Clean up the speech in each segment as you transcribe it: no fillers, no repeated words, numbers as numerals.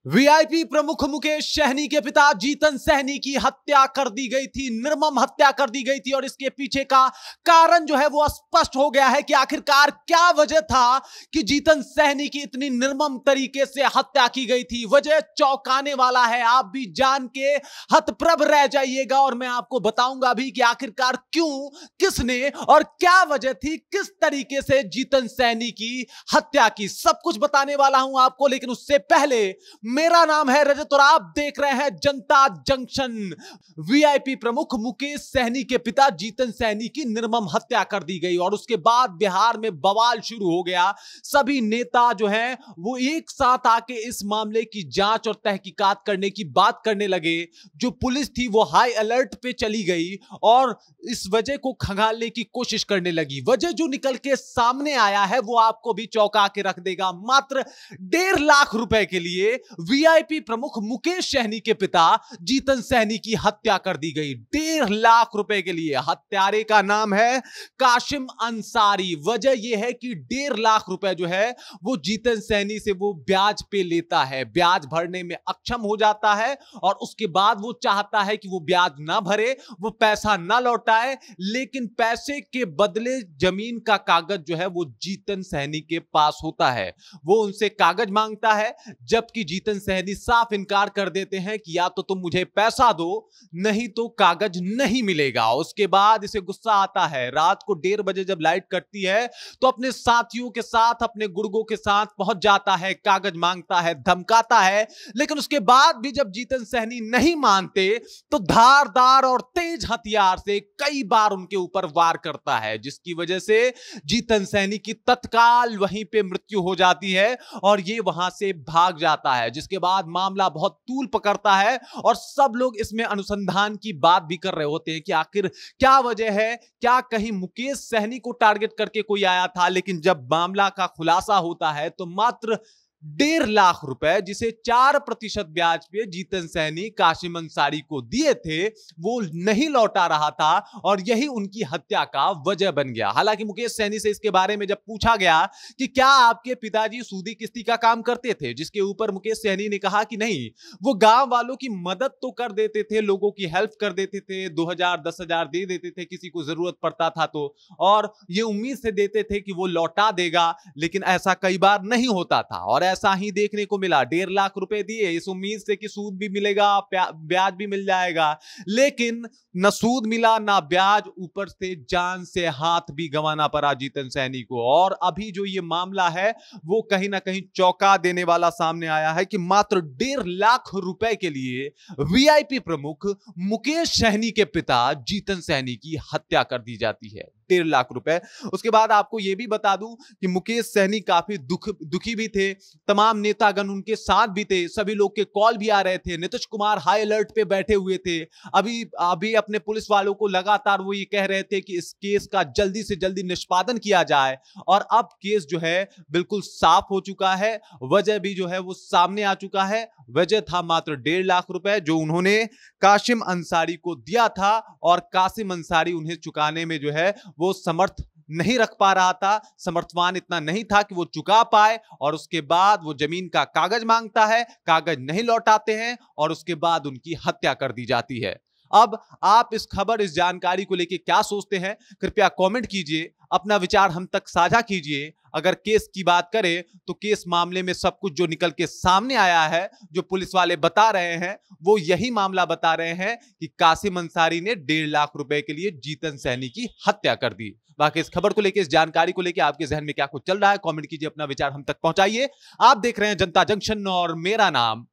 VIP प्रमुख मुकेश सहनी के पिता जीतन सहनी की हत्या कर दी गई थी, निर्मम हत्या कर दी गई थी। और इसके पीछे का कारण जो है वो स्पष्ट हो गया है कि आखिरकार क्या वजह था कि जीतन सहनी की इतनी निर्मम तरीके से हत्या की गई थी। वजह चौंकाने वाला है, आप भी जान के हतप्रभ रह जाइएगा और मैं आपको बताऊंगा भी कि आखिरकार क्यों, किसने और क्या वजह थी, किस तरीके से जीतन सहनी की हत्या की, सब कुछ बताने वाला हूं आपको। लेकिन उससे पहले मेरा नाम है रजत और आप देख रहे हैं जनता जंक्शन। वीआईपी प्रमुख मुकेश सहनी के पिता जीतन सहनी की निर्मम हत्या कर दी गई और उसके बाद बिहार में बवाल शुरू हो गया। सभी नेता जो हैं वो एक साथ आके इस मामले की जांच और तहकीकात करने की बात करने लगे। जो पुलिस थी वो हाई अलर्ट पे चली गई और इस वजह को खंगालने की कोशिश करने लगी। वजह जो निकल के सामने आया है वो आपको भी चौंका के रख देगा। मात्र 1.5 लाख रुपए के लिए वीआईपी प्रमुख मुकेश सहनी के पिता जीतन सहनी की हत्या कर दी गई। 1.5 लाख रुपए के लिए। हत्यारे का नाम है कासिम अंसारी। वजह यह है कि 1.5 लाख रुपए जो है वो जीतन सहनी से वो ब्याज पे लेता है, ब्याज भरने में अक्षम हो जाता है और उसके बाद वो चाहता है कि वो ब्याज ना भरे, वो पैसा ना लौटाए, लेकिन पैसे के बदले जमीन का कागज जो है वो जीतन सहनी के पास होता है। वो उनसे कागज मांगता है, जबकि जीतन सहनी साफ इनकार कर देते हैं कि या तो तुम मुझे पैसा दो नहीं तो कागज नहीं मिलेगा। उसके बाद इसे गुस्सा आता है। रात को 1:30 बजे जब लाइट कटती है तो अपने साथियों के साथ, अपने गुर्गों के साथ पहुंच जाता है, कागज मांगता है, धमकाता है। लेकिन उसके बाद भी जब जीतन सहनी नहीं मानते तो धारदार और तेज हथियार से कई बार उनके ऊपर वार करता है, जिसकी वजह से जीतन सहनी की तत्काल वहीं पे मृत्यु हो जाती है और ये वहां से भाग जाता है। जिसके बाद मामला बहुत तूल पकड़ता है और सब लोग इसमें अनुसंधान की बात भी कर रहे होते हैं कि आखिर क्या वजह है, क्या कहीं मुकेश सहनी को टारगेट करके कोई आया था। लेकिन जब मामला का खुलासा होता है तो मात्र 1.5 लाख रुपए, जिसे 4% ब्याज पे जीतन सहनी कासिम अंसारी को दिए थे, वो नहीं लौटा रहा था और यही उनकी हत्या का वजह बन गया। हालांकि मुकेश सहनी से इसके बारे में जब पूछा गया कि क्या आपके पिताजी सूदी किस्ती का काम करते थे, जिसके ऊपर मुकेश सहनी ने कहा कि नहीं, वो गांव वालों की मदद तो कर देते थे, लोगों की हेल्प कर देते थे, 2000 10,000 दे देते थे किसी को जरूरत पड़ता था तो, और ये उम्मीद से देते थे कि वो लौटा देगा। लेकिन ऐसा कई बार नहीं होता था और ऐसा ही देखने को मिला। 1.5 लाख रुपए दिए इस उम्मीद से कि सूद भी मिलेगा, ब्याज भी मिल जाएगा, लेकिन न सूद मिला ना ब्याज, ऊपर से जान से हाथ भी गंवाना पड़ा जीतन सहनी को। और अभी जो ये मामला है वो कहीं ना कहीं चौंका देने वाला सामने आया है कि मात्र 1.5 लाख रुपए के लिए वीआईपी प्रमुख मुकेश सहनी के पिता जीतन सहनी की हत्या कर दी जाती है। 1.5 लाख रुपए। उसके बाद आपको यह भी बता दूं कि मुकेश सहनी काफी दुखी भी थे, तमाम नेतागण उनके साथ भी थे, सभी लोग के कॉल भी आ रहे थे। नीतीश कुमार हाई अलर्ट पे बैठे हुए थे। अभी अपने पुलिस वालों को लगातार वो ये कह रहे थे कि इस केस का जल्दी से जल्दी निष्पादन किया जाए और अब केस जो है बिल्कुल साफ हो चुका है। वजह भी जो है वो सामने आ चुका है। वजह था मात्र 1.5 लाख रुपए जो उन्होंने कासिम अंसारी को दिया था और कासिम अंसारी उन्हें चुकाने में जो है वो समर्थ नहीं रख पा रहा था, समर्थवान इतना नहीं था कि वो चुका पाए। और उसके बाद वो जमीन का कागज मांगता है, कागज नहीं लौटाते हैं और उसके बाद उनकी हत्या कर दी जाती है। अब आप इस खबर, इस जानकारी को लेकर क्या सोचते हैं, कृपया कमेंट कीजिए, अपना विचार हम तक साझा कीजिए। अगर केस की बात करें तो केस मामले में सब कुछ जो निकल के सामने आया है, जो पुलिस वाले बता रहे हैं, वो यही मामला बता रहे हैं कि कासिम अंसारी ने 1.5 लाख रुपए के लिए जीतन सहनी की हत्या कर दी। बाकी इस खबर को लेकर, इस जानकारी को लेकर आपके जहन में क्या कुछ चल रहा है, कमेंट कीजिए, अपना विचार हम तक पहुंचाइए। आप देख रहे हैं जनता जंक्शन और मेरा नाम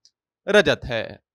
रजत है।